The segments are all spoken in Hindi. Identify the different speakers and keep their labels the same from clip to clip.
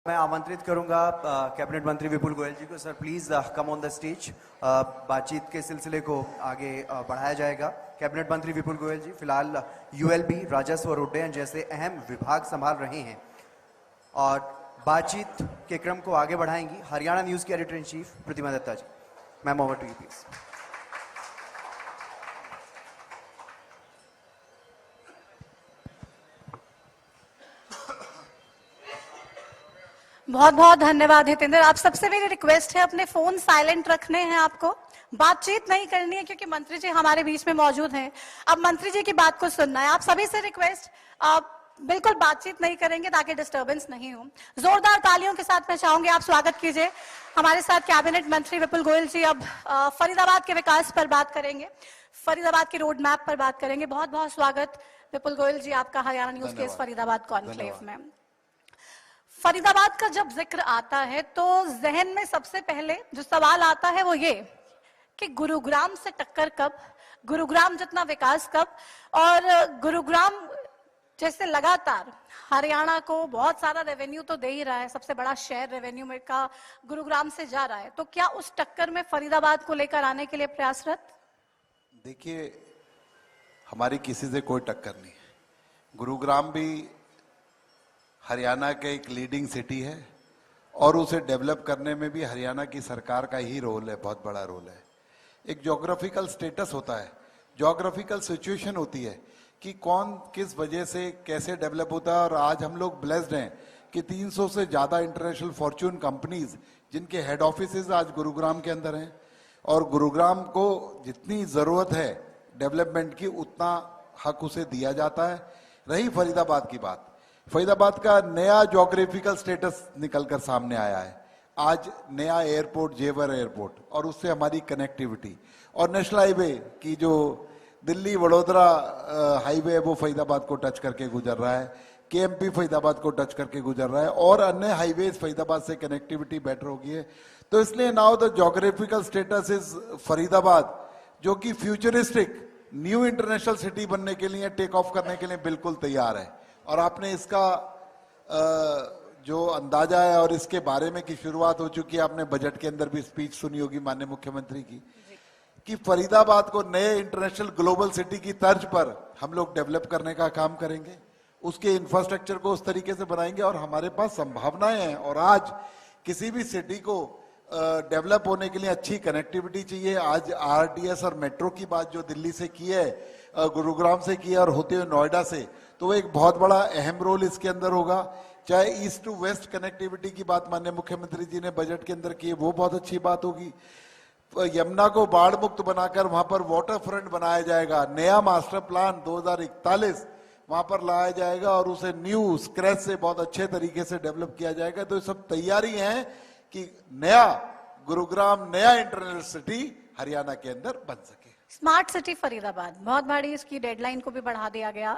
Speaker 1: मैं आमंत्रित करूंगा कैबिनेट मंत्री विपुल गोयल जी को। Sir please come on the stage. बातचीत के सिलसिले को आगे बढ़ाया जाएगा। कैबिनेट मंत्री विपुल गोयल जी फिलहाल यूएलबी, राजस्व और उड्डयन जैसे अहम विभाग संभाल रहे हैं और बातचीत के क्रम को आगे बढ़ाएंगी हरियाणा न्यूज की editor in chief Pratima Datta ji. Ma'am over to you please.
Speaker 2: बहुत बहुत धन्यवाद हितेंद्र। आप सबसे मेरी रिक्वेस्ट है, अपने फोन साइलेंट रखने हैं, आपको बातचीत नहीं करनी है क्योंकि मंत्री जी हमारे बीच में मौजूद हैं। अब मंत्री जी की बात को सुनना है। आप सभी से रिक्वेस्ट, आप बिल्कुल बातचीत नहीं करेंगे ताकि डिस्टर्बेंस नहीं हो। जोरदार तालियों के साथ मैं चाहूंगी आप स्वागत कीजिए हमारे साथ कैबिनेट मंत्री विपुल गोयल जी। अब फरीदाबाद के विकास पर बात करेंगे, फरीदाबाद के रोड मैप पर बात करेंगे। बहुत बहुत स्वागत विपुल गोयल जी आपका हरियाणा न्यूज के इस फरीदाबाद कॉन्क्लेव में। फरीदाबाद का जब जिक्र आता है तो जहन में सबसे पहले जो सवाल आता है वो ये कि गुरुग्राम से टक्कर कब, गुरुग्राम जितना विकास कब। और गुरुग्राम जैसे लगातार हरियाणा को बहुत सारा रेवेन्यू तो दे ही रहा है, सबसे बड़ा शेयर रेवेन्यू में का गुरुग्राम से जा रहा है, तो क्या उस टक्कर में फरीदाबाद को लेकर आने के लिए प्रयासरत?
Speaker 3: देखिए, हमारी किसी से कोई टक्कर नहीं है। गुरुग्राम भी हरियाणा के एक लीडिंग सिटी है और उसे डेवलप करने में भी हरियाणा की सरकार का ही रोल है, बहुत बड़ा रोल है। एक ज्योग्राफिकल स्टेटस होता है, ज्योग्राफिकल सिचुएशन होती है कि कौन किस वजह से कैसे डेवलप होता है। और आज हम लोग ब्लेस्ड हैं कि 300 से ज्यादा इंटरनेशनल फॉर्च्यून कंपनीज जिनके हेड ऑफिसेज आज गुरुग्राम के अंदर हैं और गुरुग्राम को जितनी जरूरत है डेवलपमेंट की उतना हक उसे दिया जाता है। रही फरीदाबाद की बात, फरीदाबाद का नया ज्योग्राफिकल स्टेटस निकलकर सामने आया है। आज नया एयरपोर्ट, जेवर एयरपोर्ट, और उससे हमारी कनेक्टिविटी और नेशनल हाईवे की जो दिल्ली वडोदरा हाईवे है वो फरीदाबाद को टच करके गुजर रहा है, केएमपी फरीदाबाद को टच करके गुजर रहा है और अन्य हाईवेज फरीदाबाद से कनेक्टिविटी बेटर होगी है। तो इसलिए now the geographical status is Faridabad, जो कि फ्यूचरिस्टिक न्यू इंटरनेशनल सिटी बनने के लिए, टेक ऑफ करने के लिए बिल्कुल तैयार है। और आपने इसका जो अंदाजा है और इसके बारे में की शुरुआत हो चुकी है, आपने बजट के अंदर भी स्पीच सुनी होगी माननीय मुख्यमंत्री की, कि फरीदाबाद को नए इंटरनेशनल ग्लोबल सिटी की तर्ज पर हम लोग डेवलप करने का काम करेंगे, उसके इंफ्रास्ट्रक्चर को उस तरीके से बनाएंगे और हमारे पास संभावनाएं हैं। और आज किसी भी सिटी को डेवलप होने के लिए अच्छी कनेक्टिविटी चाहिए। आज आरटीएस और मेट्रो की बात जो दिल्ली से की है, गुरुग्राम से की है और होते हुए नोएडा से, तो वो एक बहुत बड़ा अहम रोल इसके अंदर होगा। चाहे ईस्ट टू वेस्ट कनेक्टिविटी की बात माननीय मुख्यमंत्री जी ने बजट के अंदर की है, वो बहुत अच्छी बात होगी। यमुना को बाढ़ मुक्त बनाकर वहां पर वाटर फ्रंट बनाया जाएगा, नया मास्टर प्लान 2041 वहां पर लाया जाएगा और उसे न्यू स्क्रैच से बहुत अच्छे तरीके से डेवलप किया जाएगा। तो ये सब तैयारी है कि नया गुरुग्राम, नया इंटरनेशनल सिटी हरियाणा के अंदर बन सके।
Speaker 2: स्मार्ट सिटी फरीदाबाद, बहुत बड़ी इसकी डेडलाइन को भी बढ़ा दिया गया।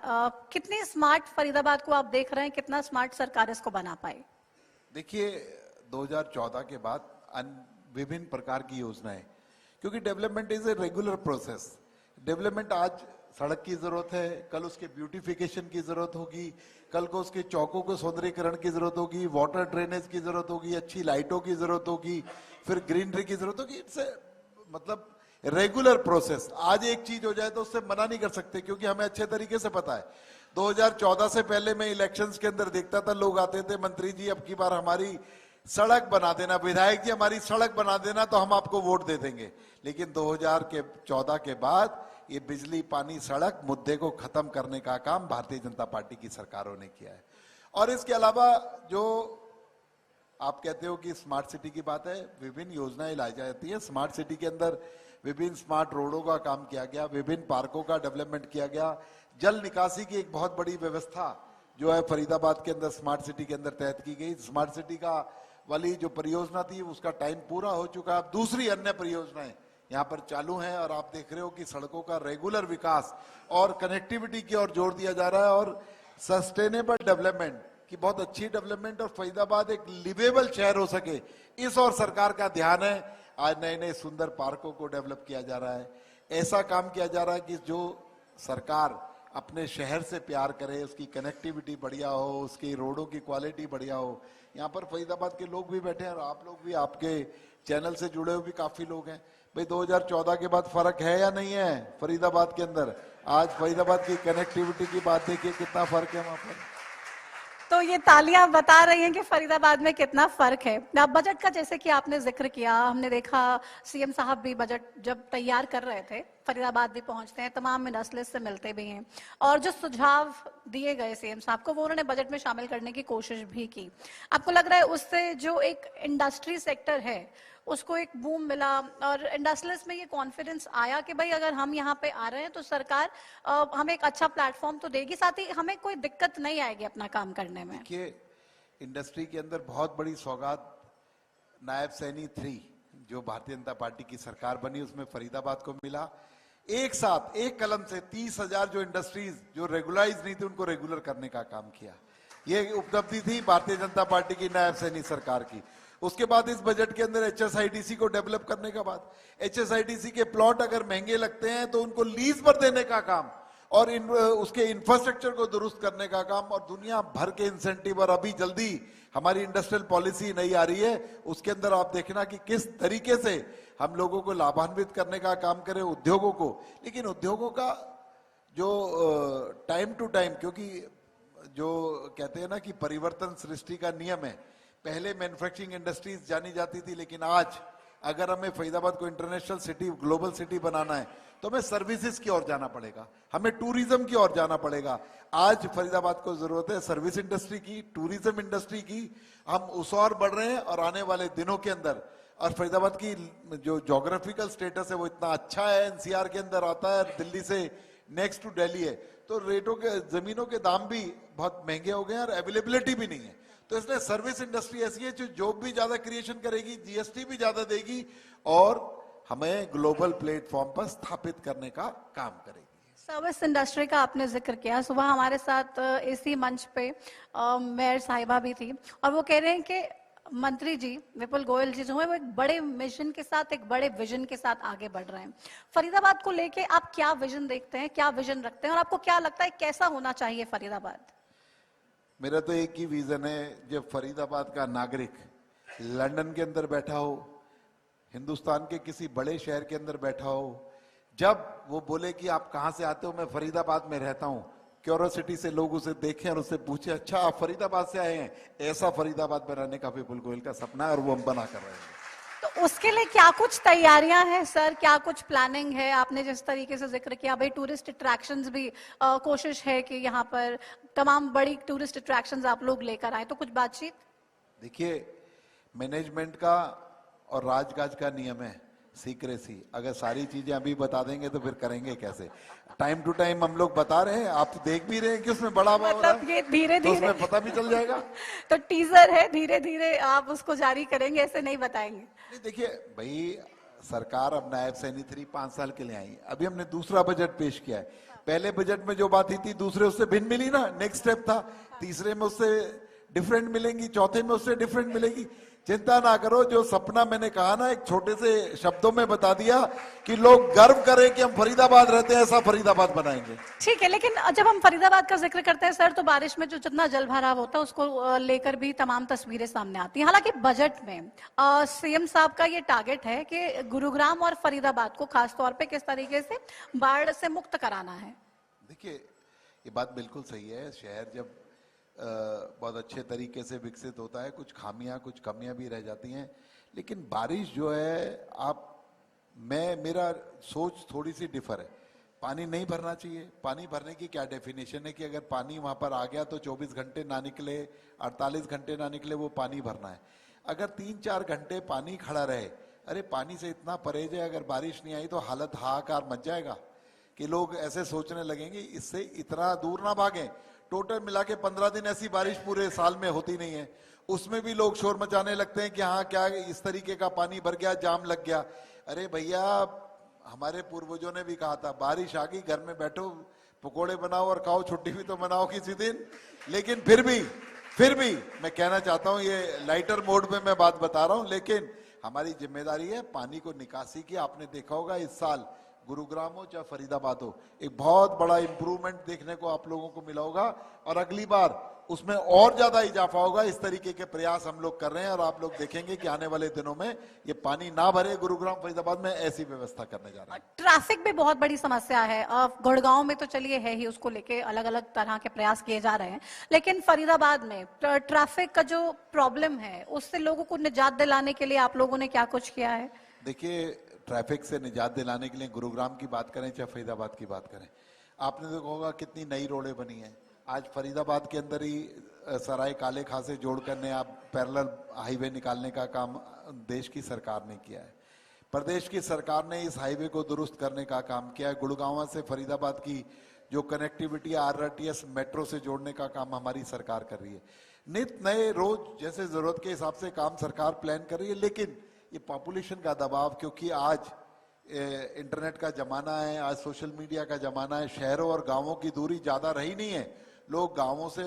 Speaker 2: कितनी स्मार्ट फरीदाबाद को आप देख रहे हैं, कितना स्मार्ट सरकार इसको बना पाई?
Speaker 3: देखिए, 2014 के बाद विभिन्न प्रकार की योजनाएं, क्योंकि development is a regular process. Development आज सड़क की जरूरत है, कल उसके ब्यूटिफिकेशन की जरूरत होगी, कल को उसके चौकों को सौंदर्यीकरण की जरूरत होगी, वाटर ड्रेनेज की जरूरत होगी, अच्छी लाइटों की जरूरत होगी, फिर ग्रीनरी की जरूरत होगी। इट्स मतलब रेगुलर प्रोसेस। आज एक चीज हो जाए तो उससे मना नहीं कर सकते, क्योंकि हमें अच्छे तरीके से पता है 2014 से पहले मैं इलेक्शंस के अंदर देखता था, लोग आते थे, मंत्री जी अब की बार हमारी सड़क बना देना, विधायक जी हमारी सड़क बना देना तो हम आपको वोट दे देंगे। लेकिन 2014 के बाद ये बिजली, पानी, सड़क मुद्दे को खत्म करने का काम भारतीय जनता पार्टी की सरकारों ने किया है। और इसके अलावा जो आप कहते हो कि स्मार्ट सिटी की बात है, विभिन्न योजनाएं लाई जाती है। स्मार्ट सिटी के अंदर विभिन्न स्मार्ट रोडों का काम किया गया, विभिन्न पार्कों का डेवलपमेंट किया गया, जल निकासी की एक बहुत बड़ी व्यवस्था जो है फरीदाबाद के अंदर स्मार्ट सिटी के अंदर तहत की गई। स्मार्ट सिटी का वाली जो परियोजना थी उसका टाइम पूरा हो चुका है। अब दूसरी अन्य परियोजनाएं यहाँ पर चालू हैं और आप देख रहे हो कि सड़कों का रेगुलर विकास और कनेक्टिविटी की ओर जोर दिया जा रहा है और सस्टेनेबल डेवलपमेंट की बहुत अच्छी डेवलपमेंट और फरीदाबाद एक लिवेबल शहर हो सके, इस और सरकार का ध्यान है। आज नए नए सुंदर पार्कों को डेवलप किया जा रहा है। ऐसा काम किया जा रहा है कि जो सरकार अपने शहर से प्यार करे, उसकी कनेक्टिविटी बढ़िया हो, उसकी रोडों की क्वालिटी बढ़िया हो। यहाँ पर फरीदाबाद के लोग भी बैठे हैं और आप लोग भी, आपके चैनल से जुड़े हुए भी काफी लोग हैं। भाई 2014 के बाद फर्क है या नहीं है फरीदाबाद के अंदर? आज फरीदाबाद की कनेक्टिविटी की बात देखिए, कितना फर्क है वहां पर।
Speaker 2: तो ये तालियां बता रही हैं कि फरीदाबाद में कितना फर्क है। अब बजट का जैसे कि आपने जिक्र किया, हमने देखा सीएम साहब भी बजट जब तैयार कर रहे थे फरीदाबाद भी पहुंचते हैं, तमाम मिनिस्टर्स से मिलते भी हैं और जो सुझाव दिए गए सीएम साहब को वो उन्होंने बजट में शामिल करने की कोशिश भी की। आपको लग रहा है उससे जो एक इंडस्ट्री सेक्टर है उसको एक बूम मिला और इंडस्ट्रियलिस्ट में ये कॉन्फिडेंस आया कि भाई अगर हम यहाँ पे आ रहे हैं तो सरकार हमें एक अच्छा प्लेटफॉर्म तो देगी, साथ ही हमें कोई दिक्कत नहीं आएगी अपना काम करने में।
Speaker 3: देखिए, इंडस्ट्री के अंदर बहुत बड़ी सौगात नायब सैनी 3 जो भारतीय जनता पार्टी की सरकार बनी उसमें फरीदाबाद को मिला। एक साथ एक कलम से 30,000 जो इंडस्ट्रीज जो रेगुलराइज नहीं थी उनको रेगुलर करने का काम किया। ये उपलब्धि थी भारतीय जनता पार्टी की नायब सैनी सरकार की। उसके बाद इस बजट के अंदर HSIDC को डेवलप करने का बाद, HSIDC के प्लॉट अगर महंगे लगते हैं तो उनको लीज पर देने का काम और उसके इंफ्रास्ट्रक्चर को दुरुस्त करने का काम और दुनिया भर के इंसेंटिव। और अभी जल्दी हमारी इंडस्ट्रियल पॉलिसी नई आ रही है, उसके अंदर आप देखना कि किस तरीके से हम लोगों को लाभान्वित करने का काम करें, उद्योगों को। लेकिन उद्योगों का जो टाइम टू टाइम, क्योंकि जो कहते हैं ना कि परिवर्तन सृष्टि का नियम है, पहले मैन्युफैक्चरिंग इंडस्ट्रीज जानी जाती थी, लेकिन आज अगर हमें फरीदाबाद को इंटरनेशनल सिटी, ग्लोबल सिटी बनाना है तो हमें सर्विसेज की ओर जाना पड़ेगा, हमें टूरिज्म की ओर जाना पड़ेगा। आज फरीदाबाद को जरूरत है सर्विस इंडस्ट्री की, टूरिज्म इंडस्ट्री की। हम उस ओर बढ़ रहे हैं और आने वाले दिनों के अंदर, और फरीदाबाद की जो ज्योग्राफिकल स्टेटस है वो इतना अच्छा है, NCR के अंदर आता है, दिल्ली से नेक्स्ट टू दिल्ली है, तो रेटों के, जमीनों के दाम भी बहुत महंगे हो गए हैं और अवेलेबिलिटी भी नहीं है। तो इसलिए सर्विस इंडस्ट्री ऐसी है जो जॉब भी ज्यादा क्रिएशन करेगी, GST भी ज्यादा देगी और हमें ग्लोबल प्लेटफॉर्म पर स्थापित करने का काम करेगी।
Speaker 2: सर्विस इंडस्ट्री का आपने जिक्र किया। सुबह हमारे साथ इसी मंच पे मेयर साहिबा भी थी और वो कह रहे हैं कि मंत्री जी विपुल गोयल जी जो है वो एक बड़े मिशन के साथ, एक बड़े विजन के साथ आगे बढ़ रहे हैं। फरीदाबाद को लेके आप क्या विजन देखते हैं, क्या विजन रखते हैं और आपको क्या लगता है कैसा होना चाहिए फरीदाबाद?
Speaker 3: मेरा तो एक ही विजन है, जब फरीदाबाद का नागरिक लंदन के अंदर बैठा हो, हिंदुस्तान के किसी बड़े शहर के अंदर बैठा हो, जब वो बोले कि आप कहां से आते हो, मैं फरीदाबाद में रहता हूं, क्यूरियोसिटी से लोग उसे देखें और उससे पूछे अच्छा आप फरीदाबाद से आए हैं, ऐसा फरीदाबाद बनाने का विपुल गोयल का सपना है और वो हम बना कर रहे हैं।
Speaker 2: तो उसके लिए क्या कुछ तैयारियां हैं सर, क्या कुछ प्लानिंग है? आपने जिस तरीके से जिक्र किया भाई टूरिस्ट अट्रैक्शंस भी कोशिश है कि यहाँ पर तमाम बड़ी टूरिस्ट अट्रैक्शंस आप लोग लेकर आए, तो कुछ बातचीत?
Speaker 3: देखिए, मैनेजमेंट का और राजकाज का नियम है सीक्रेसी। अगर सारी चीजें अभी बता देंगे तो फिर करेंगे कैसे? टाइम टू टाइम हम लोग बता रहे हैं, आप देख भी रहे हैं कि उसमें बड़ा
Speaker 2: मतलब ये धीरे
Speaker 3: तो
Speaker 2: धीरे
Speaker 3: उसमें पता भी चल जाएगा।
Speaker 2: तो टीजर है, धीरे धीरे आप उसको जारी करेंगे, ऐसे नहीं बताएंगे?
Speaker 3: नहीं, देखिए भाई, सरकार अब नायब सैनी 3 5 साल के लिए आई, अभी हमने दूसरा बजट पेश किया है। पहले बजट में जो बात थी दूसरे उससे भिन्न मिली ना, नेक्स्ट स्टेप था, तीसरे में उससे डिफरेंट मिलेंगी, चौथे में उससे डिफरेंट मिलेगी। चिंता ना करो, जो सपना मैंने कहा ना एक छोटे से शब्दों में बता दिया कि लोग गर्व करें कि हम फरीदाबाद रहते हैं, ऐसा फरीदाबाद बनाएंगे।
Speaker 2: ठीक है, लेकिन जब हम फरीदाबाद का जिक्र करते हैं सर तो बारिश में जो जितना जल भराव होता है उसको लेकर भी तमाम तस्वीरें सामने आती हैं। हालांकि बजट में सीएम साहब का ये टारगेट है कि गुरुग्राम और फरीदाबाद को खासतौर पे किस तरीके से बाढ़ से मुक्त कराना है।
Speaker 3: देखिए, ये बात बिल्कुल सही है, शहर जब बहुत अच्छे तरीके से विकसित होता है, कुछ खामियां कुछ कमियां भी रह जाती हैं, लेकिन बारिश जो है, मेरा सोच थोड़ी सी डिफर है। पानी नहीं भरना चाहिए। पानी भरने की क्या डेफिनेशन है कि अगर पानी वहां पर आ गया तो 24 घंटे ना निकले, 48 घंटे ना निकले, वो पानी भरना है। अगर 3-4 घंटे पानी खड़ा रहे, अरे पानी से इतना परहेज है, अगर बारिश नहीं आई तो हालत हाहाकार मच जाएगा कि लोग ऐसे सोचने लगेंगे इससे इतना दूर ना भागें। टोटल मिला के 15 दिन ऐसी बारिश पूरे साल में होती नहीं है, उसमें भी लोग शोर मचाने लगते हैं कि हाँ क्या इस तरीके का पानी भर गया, जाम लग गया। अरे भैया, हमारे पूर्वजों ने भी कहा था बारिश आ गई घर में बैठो, पकोड़े बनाओ और खाओ, छुट्टी भी तो मनाओ किसी दिन। लेकिन फिर भी मैं कहना चाहता हूँ, ये लाइटर मोड में मैं बात बता रहा हूँ, लेकिन हमारी जिम्मेदारी है पानी को निकासी की। आपने देखा होगा इस साल गुरुग्राम हो चाहे फरीदाबाद हो, एक बहुत बड़ा इंप्रूवमेंट देखने को आप लोगों को मिला होगा और अगली बार उसमें और ज्यादा इजाफा होगा। इस तरीके के प्रयास हम लोग कर रहे हैं और आप लोग देखेंगे कि आने वाले दिनों में ये पानी ना भरे गुरुग्राम फरीदाबाद में, ऐसी व्यवस्था करने जा रहे हैं।
Speaker 2: ट्रैफिक भी बहुत बड़ी समस्या है। गुड़गांव में तो चलिए है ही, उसको लेके अलग अलग तरह के प्रयास किए जा रहे हैं, लेकिन फरीदाबाद में ट्रैफिक का जो प्रॉब्लम है उससे लोगों को निजात दिलाने के लिए आप लोगों ने क्या कुछ किया है?
Speaker 3: देखिए, ट्रैफिक से निजात दिलाने के लिए गुरुग्राम की बात करें चाहे फरीदाबाद की बात करें, आपने देखा होगा कितनी नई रोडें बनी हैं। आज फरीदाबाद के अंदर ही सराय काले खां से जोड़कर नया पैरेलल हाईवे निकालने का काम देश की सरकार ने किया है। प्रदेश की सरकार ने इस हाईवे को दुरुस्त करने का काम किया है। गुड़गांव से फरीदाबाद की जो कनेक्टिविटी आरआरटीएस मेट्रो से जोड़ने का काम हमारी सरकार कर रही है। नित नए रोज जैसे जरूरत के हिसाब से काम सरकार प्लान कर रही है, लेकिन ये पॉपुलेशन का दबाव, क्योंकि आज इंटरनेट का जमाना है, आज सोशल मीडिया का जमाना है, शहरों और गांवों की दूरी ज्यादा रही नहीं है। लोग गांवों से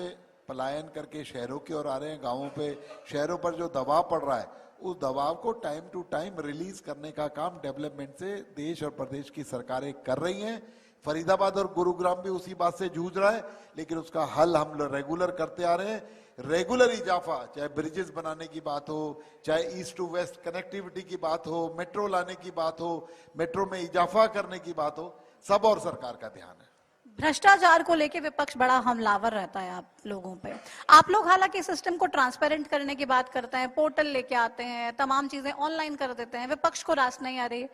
Speaker 3: पलायन करके शहरों की ओर आ रहे हैं। गांवों पे शहरों पर जो दबाव पड़ रहा है, उस दबाव को टाइम टू टाइम रिलीज करने का काम डेवलपमेंट से देश और प्रदेश की सरकारें कर रही हैं। फरीदाबाद और गुरुग्राम भी उसी बात से जूझ रहा है, लेकिन उसका हल हम लोग रेगुलर करते आ रहे हैं। रेगुलर इजाफा, चाहे ब्रिजेस बनाने की बात हो, चाहे ईस्ट टू वेस्ट कनेक्टिविटी की बात हो, मेट्रो लाने की बात हो, मेट्रो में इजाफा करने की बात हो, सब और सरकार का ध्यान है।
Speaker 2: भ्रष्टाचार को लेके विपक्ष बड़ा हमलावर रहता है आप लोगों पे। आप लोग हालांकि सिस्टम को ट्रांसपेरेंट करने की बात करते हैं, पोर्टल लेके आते हैं, तमाम चीजें ऑनलाइन कर देते हैं। विपक्ष को रास नहीं आ रही,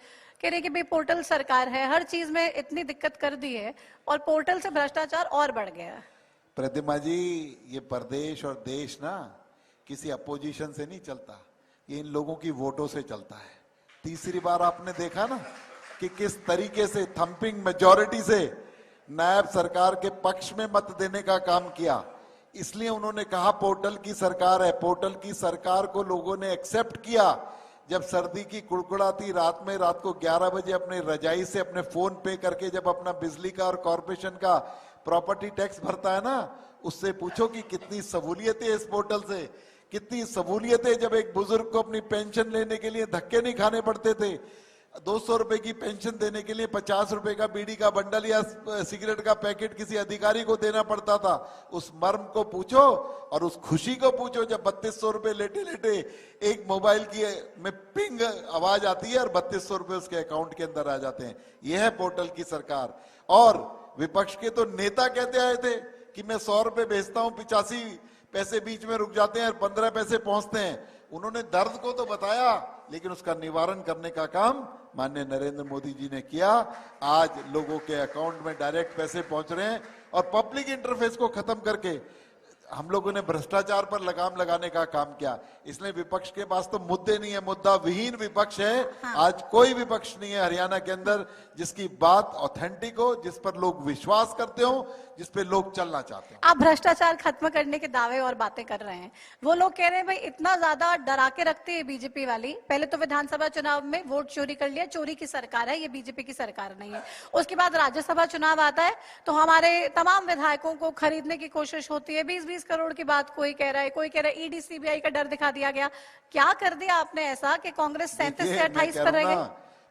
Speaker 2: कह रहे कि भाई पोर्टल सरकार है, हर चीज में इतनी दिक्कत कर दी है और पोर्टल से भ्रष्टाचार और बढ़ गया है।
Speaker 3: प्रतिमा जी, ये प्रदेश और देश ना किसी अपोजिशन से नहीं चलता, ये इन लोगों की वोटों से चलता है। तीसरी बार आपने देखा ना कि किस तरीके से थंपिंग मेजॉरिटी से नायब सरकार के पक्ष में मत देने का काम किया। इसलिए उन्होंने कहा पोर्टल की सरकार है। पोर्टल की सरकार को लोगों ने एक्सेप्ट किया। जब सर्दी की कुड़कुड़ाती रात में, रात को 11 बजे अपने रजाई से अपने फोन पे करके जब अपना बिजली का और कॉर्पोरेशन का प्रॉपर्टी टैक्स भरता है ना, उससे पूछो कि कितनी सहूलियतें इस पोर्टल से, कितनी सहूलियतें। जब एक बुजुर्ग को अपनी पेंशन लेने के लिए धक्के नहीं खाने पड़ते थे, 200 रुपए की पेंशन देने के लिए 50 रुपए का बीड़ी का बंडल या सिगरेट का पैकेट किसी अधिकारी को देना पड़ता था। उस मर्म को पूछो और उस खुशी को पूछो जब 3200 रुपए लेटे लेटे एक मोबाइल की में पिंग आवाज आती है और 3200 रुपए उसके अकाउंट के अंदर आ जाते हैं। यह है पोर्टल की सरकार। और विपक्ष के तो नेता कहते आए थे कि मैं 100 रुपए भेजता हूं, 85 पैसे बीच में रुक जाते हैं और 15 पैसे पहुंचते हैं। उन्होंने दर्द को तो बताया, लेकिन उसका निवारण करने का काम माननीय नरेंद्र मोदी जी ने किया। आज लोगों के अकाउंट में डायरेक्ट पैसे पहुंच रहे हैं और पब्लिक इंटरफेस को खत्म करके हम लोगों ने भ्रष्टाचार पर लगाम लगाने का काम किया। इसलिए विपक्ष के पास तो मुद्दे नहीं है, मुद्दा विहीन विपक्ष है।
Speaker 2: हाँ।
Speaker 3: आज कोई विपक्ष नहीं है हरियाणा के अंदर जिसकी बात ऑथेंटिक हो, जिस पर लोग विश्वास करते हो, जिस पे लोग चलना चाहते हैं।
Speaker 2: आप भ्रष्टाचार खत्म करने के दावे और बातें कर रहे हैं। वो लोग कह रहे हैं भाई इतना ज्यादा डरा के रखती है बीजेपी वाली। पहले तो विधानसभा चुनाव में वोट चोरी कर लिया, चोरी की सरकार है, ये बीजेपी की सरकार नहीं है। उसके बाद राज्यसभा चुनाव आता है तो हमारे तमाम विधायकों को खरीदने की कोशिश होती है। 20-20 करोड़ की बात कोई कह रहा है, कोई कह रहा है ईडी सीबीआई का डर दिखा दिया गया। क्या कर दिया आपने ऐसा कि कांग्रेस 37 से 28 पर रह गई?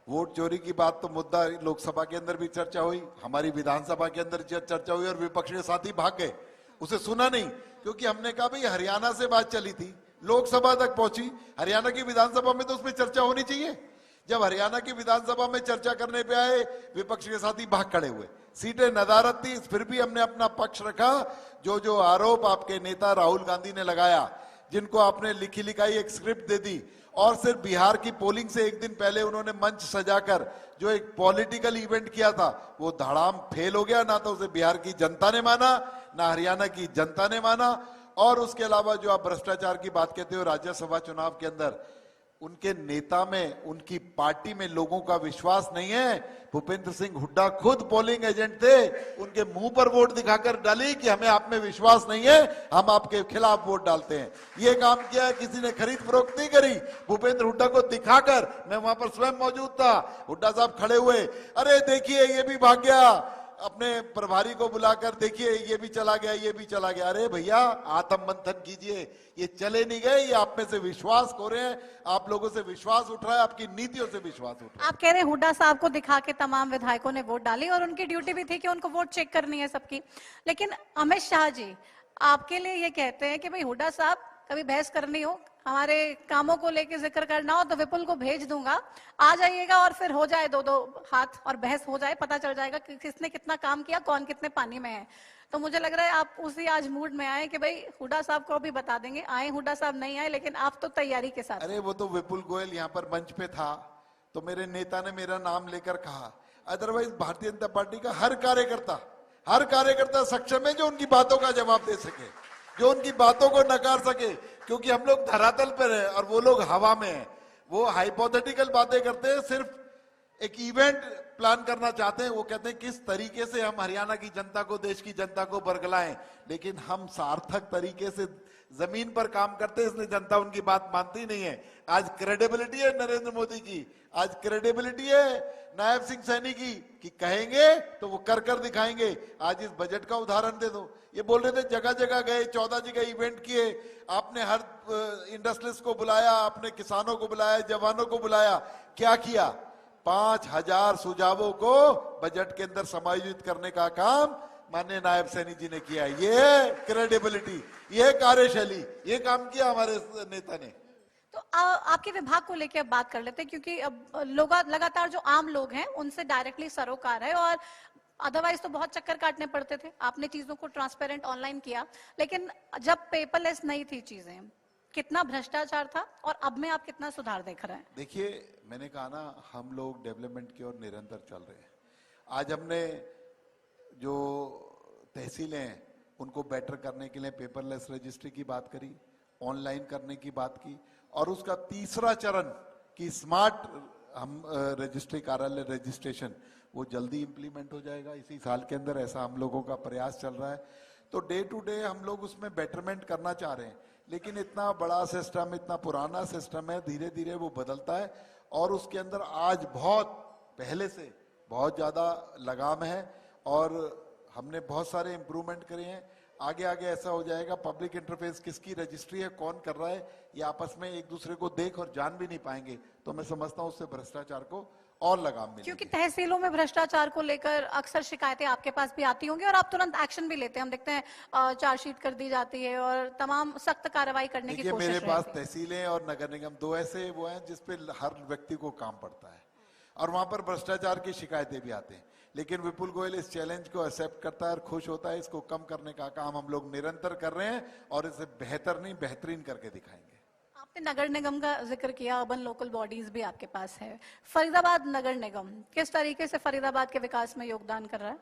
Speaker 3: वोट चोरी की बात तो मुद्दा लोकसभा के अंदर भी चर्चा हुई, हमारी विधानसभा के अंदर चर्चा हुई और विपक्ष के साथी भाग गए, उसे सुना नहीं। क्योंकि हमने कहा भाई हरियाणा से बात चली थी, लोकसभा तक पहुंची, हरियाणा की विधानसभा में तो उसमें चर्चा होनी चाहिए। जब हरियाणा की विधानसभा में चर्चा करने पे आए, विपक्ष के साथी भाग खड़े हुए। सीटें नदारत थी, फिर भी हमने अपना पक्ष रखा। जो आरोप आपके नेता राहुल गांधी ने लगाया, जिनको आपने लिखी लिखाई एक स्क्रिप्ट दे दी, और सिर्फ बिहार की पोलिंग से एक दिन पहले उन्होंने मंच सजाकर जो एक पॉलिटिकल इवेंट किया था, वो धड़ाम फेल हो गया। ना तो उसे बिहार की जनता ने माना, ना हरियाणा की जनता ने माना। और उसके अलावा जो आप भ्रष्टाचार की बात कहते हो, राज्यसभा चुनाव के अंदर उनके नेता में, उनकी पार्टी में लोगों का विश्वास नहीं है। भूपेंद्र सिंह हुड्डा खुद पोलिंग एजेंट थे, उनके मुंह पर वोट दिखाकर डाली कि हमें आप में विश्वास नहीं है, हम आपके खिलाफ वोट डालते हैं। ये काम किया है, किसी ने खरीद फरोख्त नहीं करी। भूपेंद्र हुड्डा को दिखाकर, मैं वहां पर स्वयं मौजूद था, हुड्डा साहब खड़े हुए, अरे देखिए ये भी भाग गया, अपने प्रभारी को बुलाकर देखिए ये भी चला गया, ये भी चला गया। अरे भैया आत्म मंथन कीजिए, ये चले नहीं गए, ये आप में से विश्वास खो रहे हैं, आप लोगों से विश्वास उठ रहा है, आपकी नीतियों से विश्वास उठ रहा है।
Speaker 2: आप कह रहे हैं हुड्डा साहब को दिखा के तमाम विधायकों ने वोट डाली और उनकी ड्यूटी भी थी कि उनको वोट चेक करनी है सबकी, लेकिन अमित शाह जी आपके लिए ये कहते हैं कि भाई हुड्डा साहब कभी बहस करनी हो, हमारे कामों को लेके जिक्र करना हो तो विपुल को भेज दूंगा, आ जाइएगा और फिर हो जाए दो दो हाथ और बहस हो जाए, पता चल जाएगा कि किसने कितना काम किया, कौन कितने पानी में है। तो मुझे लग रहा है आप उसी आज मूड में आए कि भाई हुड्डा साहब को भी बता देंगे, आए हुड्डा साहब नहीं आए, लेकिन आप तो तैयारी के साथ।
Speaker 3: अरे वो तो विपुल गोयल यहाँ पर मंच पे था तो मेरे नेता ने मेरा नाम लेकर कहा, अदरवाइज भारतीय जनता पार्टी का हर कार्यकर्ता सक्षम है जो उनकी बातों का जवाब दे सके, जो उनकी बातों को नकार सके, क्योंकि हम लोग धरातल पर हैं और वो लोग हवा में हैं। वो हाइपोथेटिकल बातें करते हैं, सिर्फ एक इवेंट प्लान करना चाहते हैं। वो कहते हैं किस तरीके से हम हरियाणा की जनता को, देश की जनता को बरगलाएं, लेकिन हम सार्थक तरीके से जमीन पर काम करते हैं, इसलिए जनता उनकी बात मानती नहीं है। आज क्रेडिबिलिटी है नरेंद्र मोदी की, आज क्रेडिबिलिटी है नायब सिंह सैनी की कि कहेंगे तो वो कर कर दिखाएंगे। आज इस बजट का उदाहरण दे दो, ये बोल रहे थे जगह जगह गए, 14 जगह इवेंट किए, आपने हर इंडस्ट्रियलिस्ट को बुलाया, आपने किसानों को बुलाया, जवानों को बुलाया, क्या किया? 5000 सुझावों को बजट के अंदर समायोजित करने का काम माननीय नायब सैनी जी ने किया। ये क्रेडिबिलिटी, ये कार्यशैली, ये काम किया हमारे नेता ने।
Speaker 2: तो आपके विभाग को लेकर अब बात कर लेते हैं, क्योंकि अब लोग लगातार जो आम लोग हैं उनसे डायरेक्टली सरोकार है, और अदरवाइज तो बहुत चक्कर काटने पड़ते थे। आपने चीजों को ट्रांसपेरेंट ऑनलाइन किया, लेकिन जब पेपरलेस नहीं थी चीजें, कितना भ्रष्टाचार था और अब में आप कितना सुधार देख रहे हैं?
Speaker 3: देखिए मैंने कहा ना, हम लोग डेवलपमेंट की ओर निरंतर चल रहे हैं। आज हमने जो तहसीलें हैं उनको बेटर करने के लिए पेपरलेस रजिस्ट्री की बात करी, ऑनलाइन करने की बात की, और उसका तीसरा चरण की स्मार्ट हम रजिस्ट्री कार्यालय रजिस्ट्रेशन, वो जल्दी इंप्लीमेंट हो जाएगा इसी साल के अंदर, ऐसा हम लोगों का प्रयास चल रहा है। तो डे टू डे हम लोग उसमें बेटरमेंट करना चाह रहे हैं, लेकिन इतना बड़ा सिस्टम, इतना पुराना सिस्टम है, धीरे धीरे वो बदलता है और उसके अंदर आज बहुत पहले से बहुत ज़्यादा लगाम है और हमने बहुत सारे इम्प्रूवमेंट करे हैं। आगे आगे ऐसा हो जाएगा, पब्लिक इंटरफेस किसकी रजिस्ट्री है, कौन कर रहा है, ये आपस में एक दूसरे को देख और जान भी नहीं पाएंगे। तो मैं समझता हूँ उससे भ्रष्टाचार को और लगाम मिलेगी।
Speaker 2: क्योंकि तहसीलों में भ्रष्टाचार को लेकर अक्सर शिकायतें आपके पास भी आती होंगी और आप तुरंत एक्शन भी लेते हैं। हम देखते हैं चार्जशीट कर दी जाती है और तमाम सख्त कार्रवाई करने की कोशिश
Speaker 3: मेरे पास
Speaker 2: रहती है।
Speaker 3: तहसीलें और नगर निगम दो ऐसे वो हैं जिसपे हर व्यक्ति को काम पड़ता है और वहां पर भ्रष्टाचार की शिकायतें भी आते हैं, लेकिन विपुल गोयल इस चैलेंज को एक्सेप्ट करता है और खुश होता है। इसको कम करने का काम हम लोग निरंतर कर रहे हैं और इसे बेहतर नहीं बेहतरीन करके दिखाएंगे।
Speaker 2: आपने नगर निगम का जिक्र किया, अर्बन लोकल बॉडीज भी आपके पास है। फरीदाबाद नगर निगम किस तरीके से फरीदाबाद के विकास में योगदान कर रहा है?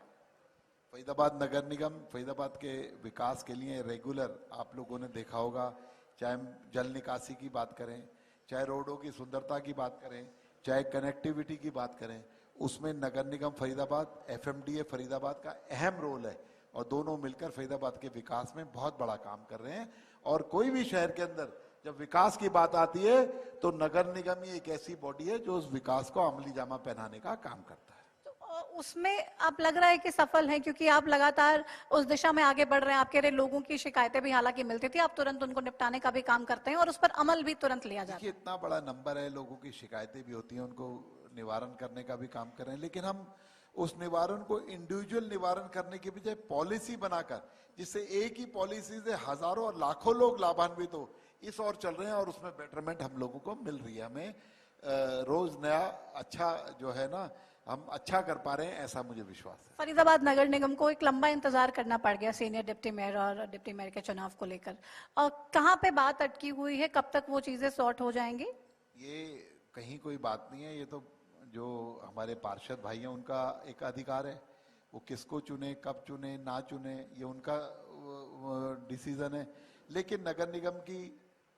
Speaker 3: फरीदाबाद नगर निगम फरीदाबाद के विकास के लिए रेगुलर, आप लोगों ने देखा होगा, चाहे हम जल निकासी की बात करें, चाहे रोडों की सुंदरता की बात करें, चाहे कनेक्टिविटी की बात करें, उसमें नगर निगम फरीदाबाद, एफएमडीए फरीदाबाद का अहम रोल है और दोनों मिलकर फरीदाबाद के विकास में बहुत बड़ा काम कर रहे हैं। और कोई भी शहर के अंदर जब विकास की बात आती है तो नगर निगम ही एक ऐसी बॉडी है जो उस विकास को अमली जामा पहनाने का काम करता है।
Speaker 2: तो उसमें आप लग रहा है कि सफल हैं, क्योंकि आप लगातार उस दिशा में आगे बढ़ रहे हैं। आपके लोगों की शिकायतें भी हालांकि मिलती थी, आप तुरंत उनको निपटाने का भी काम करते हैं और उस पर अमल भी तुरंत लिया जाता है।
Speaker 3: इतना बड़ा नंबर है, लोगों की शिकायतें भी होती हैं, उनको निवारण करने का भी काम कर रहे हैं, लेकिन हम उस निवारण को इंडिविजुअल निवारण करने के बजाय पॉलिसी बनाकर, जिससे एक ही पॉलिसी से हजारों और लाखों लोग लाभान्वित हो, इस ओर चल रहे हैं और उसमें बेटरमेंट हम लोगों को मिल रही है। हमें रोज नया अच्छा जो है ना, हम अच्छा कर पा रहे हैं, ऐसा मुझे विश्वास है।
Speaker 2: फरीदाबाद नगर निगम को एक लंबा इंतजार करना पड़ गया सीनियर डिप्टी मेयर और डिप्टी मेयर के चुनाव को लेकर, और कहाँ पे बात अटकी हुई है, कब तक वो चीजें सॉर्ट हो जाएंगी?
Speaker 3: ये कहीं कोई बात नहीं है, ये तो जो हमारे पार्षद भाई हैं उनका एक अधिकार है, वो किसको चुने, कब चुने, ना चुने, ये उनका डिसीजन है। लेकिन नगर निगम की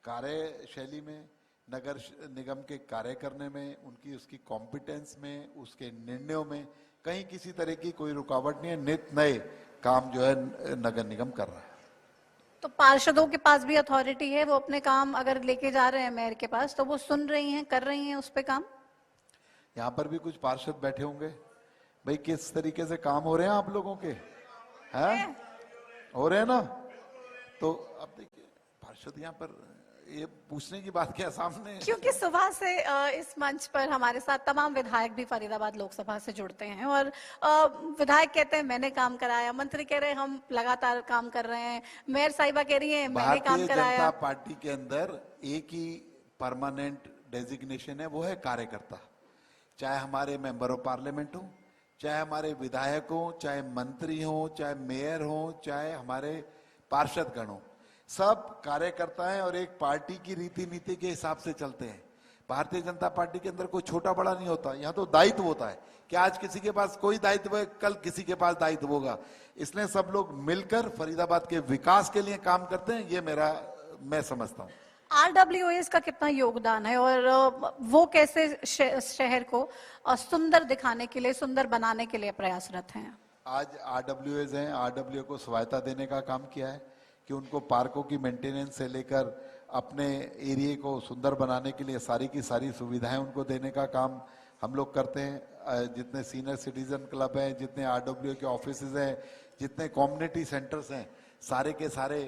Speaker 3: कार्यशैली में, नगर निगम के कार्य करने में, उनकी उसकी कॉम्पिटेंस में, उसके निर्णयों में कहीं किसी तरह की कोई रुकावट नहीं है। नित नए काम जो है नगर निगम कर रहा है।
Speaker 2: तो पार्षदों के पास भी अथॉरिटी है, वो अपने काम अगर लेके जा रहे हैं मेयर के पास तो वो सुन रही हैं, कर रही हैं उस पे काम।
Speaker 3: यहाँ पर भी कुछ पार्षद बैठे होंगे, भाई किस तरीके से काम हो रहे हैं आप लोगों के, हैं हो रहे हैं ना। तो अब देखिए पार्षद यहाँ पर ये पूछने की बात क्या सामने,
Speaker 2: क्योंकि सुबह से इस मंच पर हमारे साथ तमाम विधायक भी फरीदाबाद लोकसभा से जुड़ते हैं और विधायक कहते हैं मैंने काम कराया, मंत्री कह रहे हैं हम लगातार काम कर रहे हैं, मेयर साहिबा कह रही हैं मैंने काम
Speaker 3: भारतीय
Speaker 2: कराया।
Speaker 3: जनता पार्टी के अंदर एक ही परमानेंट डेजिग्नेशन है, वो है कार्यकर्ता। चाहे हमारे मेंबर ऑफ पार्लियामेंट हो, चाहे हमारे विधायक हो, चाहे मंत्री हो, चाहे मेयर हो, चाहे हमारे पार्षद गण हो, सब कार्यकर्ता हैं और एक पार्टी की रीति नीति के हिसाब से चलते हैं। भारतीय जनता पार्टी के अंदर कोई छोटा बड़ा नहीं होता, यहाँ तो दायित्व होता है कि आज किसी के पास कोई दायित्व है, कल किसी के पास दायित्व होगा। इसलिए सब लोग मिलकर फरीदाबाद के विकास के लिए काम करते हैं, ये मैं समझता हूँ।
Speaker 2: RWAs का कितना योगदान है और वो कैसे शहर को सुंदर दिखाने के लिए, सुंदर बनाने के लिए प्रयासरत हैं?
Speaker 3: आज RWAs हैं, RWA को स्वायत्ता देने का काम किया है कि उनको पार्कों की मेंटेनेंस से लेकर अपने एरिया को सुंदर बनाने के लिए सारी की सारी सुविधाएं उनको देने का काम हम लोग करते हैं। जितने सीनियर सिटीजन क्लब हैं, जितने RWA के ऑफिसेज हैं, जितने कम्युनिटी सेंटर्स हैं, सारे के सारे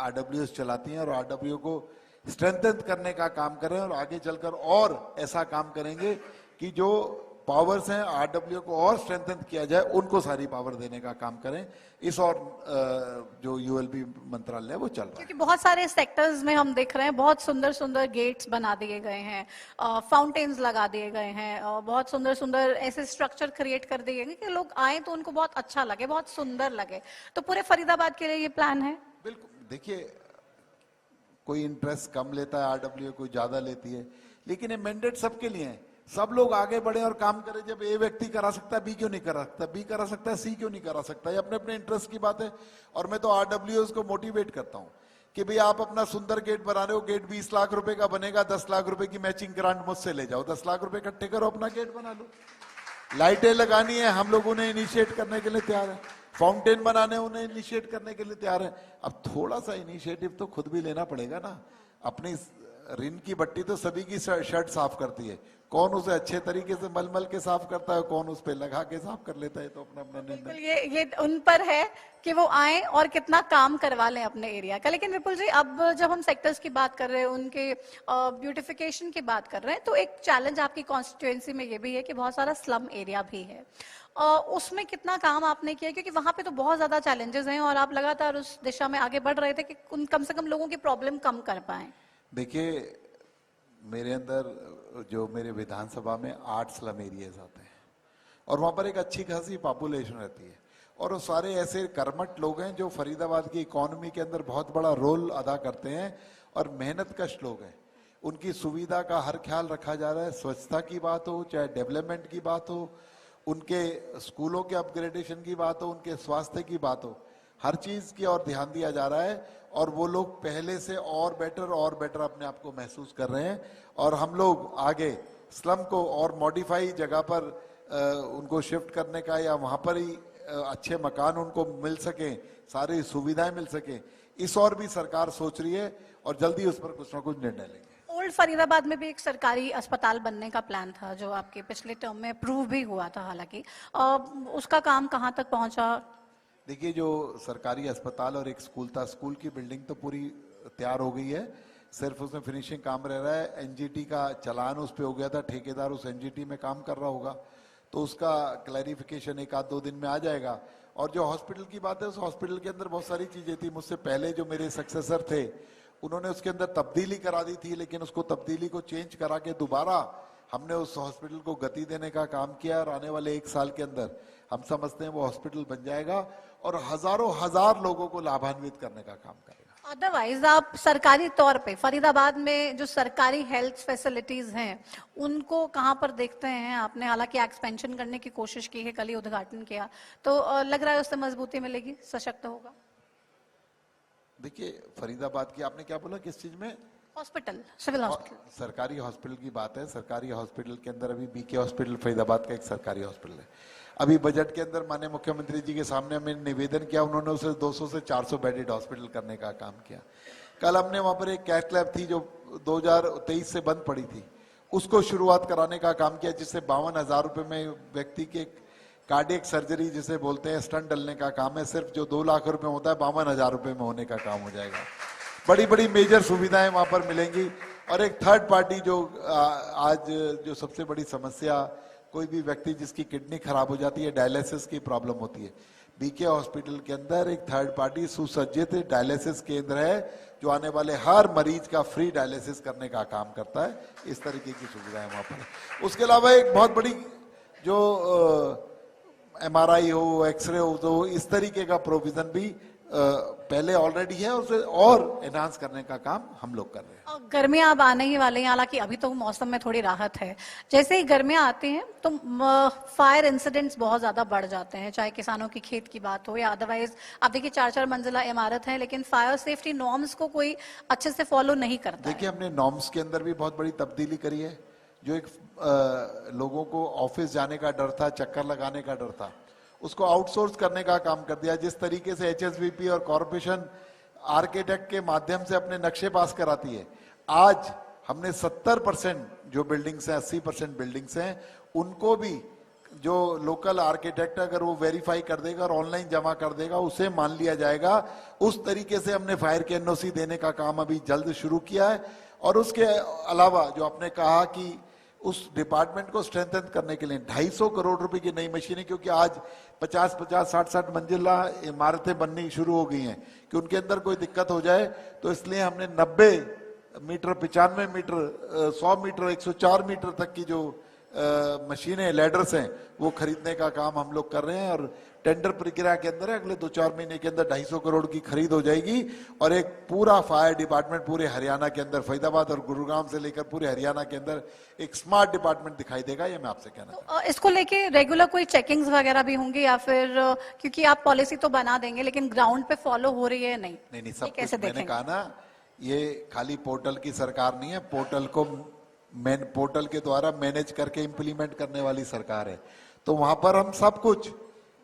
Speaker 3: RWAs चलाती हैं और RWA को स्ट्रेंथन करने का काम कर रहे हैं और आगे चलकर और ऐसा काम करेंगे कि जो पावर्स हैं RWA को और स्ट्रेंथन किया जाए, उनको सारी पावर देने का काम करें। इस और जो ULB मंत्रालय है वो चल रहा है।
Speaker 2: क्योंकि बहुत सारे सेक्टर्स में हम देख रहे हैं बहुत सुंदर सुंदर गेट्स बना दिए गए हैं, फाउंटेन्स लगा दिए गए हैं, बहुत सुंदर सुंदर ऐसे स्ट्रक्चर क्रिएट कर दिए गए कि लोग आए तो उनको बहुत अच्छा लगे, बहुत सुंदर लगे। तो पूरे फरीदाबाद के लिए ये प्लान है?
Speaker 3: बिल्कुल, देखिए कोई इंटरेस्ट कम लेता है RWA, कोई ज्यादा लेती है, लेकिन ये मैंडेट सबके लिए है। सब लोग आगे बढ़े और काम करें। जब ए व्यक्ति करा सकता है, बी क्यों नहीं करा सकता, बी करा सकता है, सी क्यों नहीं करा सकता? ये अपने अपने इंटरेस्ट की बात है। और मैं तो RWAs को मोटिवेट करता हूं कि भाई आप अपना सुंदर गेट बना रहे हो, गेट 20 लाख रुपए का बनेगा, 10 लाख रुपए की मैचिंग ग्रांट मुझसे ले जाओ, 10 लाख रुपए इकट्ठे करो, अपना गेट बना लो। लाइटें लगानी है, हम लोग उन्हें इनिशिएट करने के लिए तैयार है। फाउंटेन बनाने उन्हें इनिशिएट करने के लिए तैयार है। अब थोड़ा सा इनिशिएटिव तो खुद भी लेना पड़ेगा ना। अपनी ऋण की बट्टी तो सभी की शर्ट साफ करती है, कौन उसे अच्छे तरीके से मल के साफ करता है, कौन उस पे लगा के साफ कर लेता है, तो अपना अपना निर्णय।
Speaker 2: ये उन पर है कि वो आए और कितना काम करवा लें अपने एरिया का। लेकिन विपुल जी, अब जब हम सेक्टर्स की बात कर रहे हैं, उनके ब्यूटिफिकेशन की बात कर रहे हैं, तो एक चैलेंज आपकी कॉन्स्टिट्यूएंसी में ये भी है कि बहुत सारा स्लम एरिया भी है। उसमें कितना काम आपने किया? क्योंकि वहां पे तो बहुत ज्यादा चैलेंजेस हैं और आप लगातार उस दिशा में आगे बढ़ रहे थे कि कम से कम लोगों की प्रॉब्लम कम कर पाए।
Speaker 3: देखिए, मेरे अंदर जो मेरे विधानसभा में 8 स्लम एरियाज आते हैं और वहां पर एक अच्छी खासी पॉपुलेशन रहती है और वो सारे ऐसे कर्मठ लोग हैं जो फरीदाबाद की इकोनॉमी के अंदर बहुत बड़ा रोल अदा करते हैं और मेहनत कश लोग हैं। उनकी सुविधा का हर ख्याल रखा जा रहा है। स्वच्छता की बात हो, चाहे डेवलपमेंट की बात हो, उनके स्कूलों के अपग्रेडेशन की बात हो, उनके स्वास्थ्य की बात हो, हर चीज की ओर ध्यान दिया जा रहा है और वो लोग पहले से और बेटर अपने आप को महसूस कर रहे हैं। और हम लोग आगे स्लम को और मॉडिफाई जगह पर उनको शिफ्ट करने का या वहां पर ही अच्छे मकान उनको मिल सके, सारी सुविधाएं मिल सके, इस और भी सरकार सोच रही है और जल्दी उस पर कुछ ना कुछ निर्णय लेंगे।
Speaker 2: ओल्ड फरीदाबाद में भी एक सरकारी अस्पताल बनने का प्लान था जो आपके पिछले टर्म में अप्रूव भी हुआ था, हालांकि उसका काम कहाँ तक पहुंचा?
Speaker 3: देखिए, जो सरकारी अस्पताल और एक स्कूल था, स्कूल की बिल्डिंग तो पूरी तैयार हो गई है, सिर्फ उसमें फिनिशिंग काम रह रहा है। NGT का चालान उस पर हो गया था, ठेकेदार उस NGT में काम कर रहा होगा, तो उसका क्लैरिफिकेशन 1-2 दिन में आ जाएगा। और जो हॉस्पिटल की बात है, उस हॉस्पिटल के अंदर बहुत सारी चीजें थी। मुझसे पहले जो मेरे सक्सेसर थे उन्होंने उसके अंदर तब्दीली करा दी थी, लेकिन उसको तब्दीली को चेंज करा के दोबारा हमने उस हॉस्पिटल को गति देने का काम किया और आने वाले 1 साल के अंदर हम समझते हैं वो हॉस्पिटल बन जाएगा और हजारों हजार लोगों को लाभान्वित करने का काम करेगा।
Speaker 2: अदरवाइज आप सरकारी तौर पे फरीदाबाद में जो सरकारी हेल्थ फैसिलिटीज हैं उनको कहाँ पर देखते हैं आपने? हालांकि एक्सपेंशन करने की कोशिश की है, कल ही उद्घाटन किया, तो लग रहा है उससे मजबूती मिलेगी, सशक्त होगा।
Speaker 3: देखिए, फरीदाबाद की आपने क्या बोला, किस चीज में?
Speaker 2: Hospital, civil hospital.
Speaker 3: सरकारी हॉस्पिटल की बात है। सरकारी हॉस्पिटल के अंदर अभी BK हॉस्पिटल फरीदाबाद का एक सरकारी हॉस्पिटल है। अभी बजट के अंदर माननीय मुख्यमंत्री जी के सामने हमने निवेदन किया, उन्होंने उसे 200 से 400 बेडेड हॉस्पिटल करने का काम किया। कल हमने वहां पर एक कैथ लैब थी जो 2023 से बंद पड़ी थी, उसको शुरुआत कराने का काम किया, जिससे 52,000 रुपए में व्यक्ति के कार्डियक सर्जरी जिसे बोलते हैं, स्टंट डलने का काम है, सिर्फ जो 2 लाख रुपए होता है 52,000 रुपए में होने का काम हो जाएगा। बड़ी बड़ी मेजर सुविधाएं वहां पर मिलेंगी। और एक थर्ड पार्टी जो आज जो सबसे बड़ी समस्या, कोई भी व्यक्ति जिसकी किडनी खराब हो जाती है, डायलिसिस की प्रॉब्लम होती है, बीके हॉस्पिटल के अंदर एक थर्ड पार्टी सुसज्जित डायलिसिस केंद्र है जो आने वाले हर मरीज का फ्री डायलिसिस करने का काम करता है। इस तरीके की सुविधाएं वहां पर है। उसके अलावा एक बहुत बड़ी जो MRI हो, एक्सरे हो, तो इस तरीके का प्रोविजन भी पहले ऑलरेडी है, उसे और एनहांस करने का काम हम लोग कर रहे हैं।
Speaker 2: और गर्मियां अब आने ही वाले हैं, हालांकि अभी तो मौसम में थोड़ी राहत है। जैसे ही गर्मियां आती हैं तो फायर इंसिडेंट्स बहुत ज्यादा बढ़ जाते हैं, चाहे किसानों की खेत की बात हो या अदरवाइज। आप देखिए 4-4 मंजिला इमारत है, लेकिन फायर सेफ्टी नॉर्म्स को कोई अच्छे से फॉलो नहीं करता।
Speaker 3: देखिए हमने नॉर्म्स के अंदर भी बहुत बड़ी तब्दीली करी है। जो एक लोगों को ऑफिस जाने का डर था, चक्कर लगाने का डर था, उसको आउटसोर्स करने का काम कर दिया। जिस तरीके से HSBP और कॉर्पोरेशन आर्किटेक्ट के माध्यम से अपने नक्शे पास कराती है, आज हमने 70% जो बिल्डिंग्स हैं, 80% बिल्डिंग्स हैं, उनको भी जो लोकल आर्किटेक्ट अगर वो वेरीफाई कर देगा और ऑनलाइन जमा कर देगा, उसे मान लिया जाएगा। उस तरीके से हमने फायर के NOC देने का काम अभी जल्द शुरू किया है। और उसके अलावा जो आपने कहा कि उस डिपार्टमेंट को स्ट्रेंथन करने के लिए 250 करोड़ रुपए की नई मशीनें, क्योंकि आज 50-50, 60-60 मंजिला इमारतें बननी शुरू हो गई हैं कि उनके अंदर कोई दिक्कत हो जाए, तो इसलिए हमने 90 मीटर, 95 मीटर, 100 मीटर, 104 मीटर तक की जो मशीनें, लैडर्स हैं, वो खरीदने का काम हम लोग कर रहे हैं। और टेंडर प्रक्रिया के अंदर है, अगले 2-4 महीने के अंदर 250 करोड़ की खरीद हो जाएगी और एक पूरा फायर डिपार्टमेंट पूरे हरियाणा के अंदर, फरीदाबाद और गुरुग्राम से लेकर पूरे हरियाणा के अंदर एक स्मार्ट डिपार्टमेंट दिखाई देगा। ये मैं आपसे कहना चाहता हूं।
Speaker 2: इसको लेके रेगुलर कोई चेकिंग्स वगैरह भी होंगी या फिर क्योंकि आप पॉलिसी तो बना देंगे लेकिन ग्राउंड पे फॉलो हो रही है नहीं?
Speaker 3: नहीं, सब
Speaker 2: कैसे
Speaker 3: कुछ मैंने
Speaker 2: देखेंगे?
Speaker 3: कहा ना, ये खाली पोर्टल की सरकार नहीं है, पोर्टल के द्वारा मैनेज करके इंप्लीमेंट करने वाली सरकार है। तो वहां पर हम सब कुछ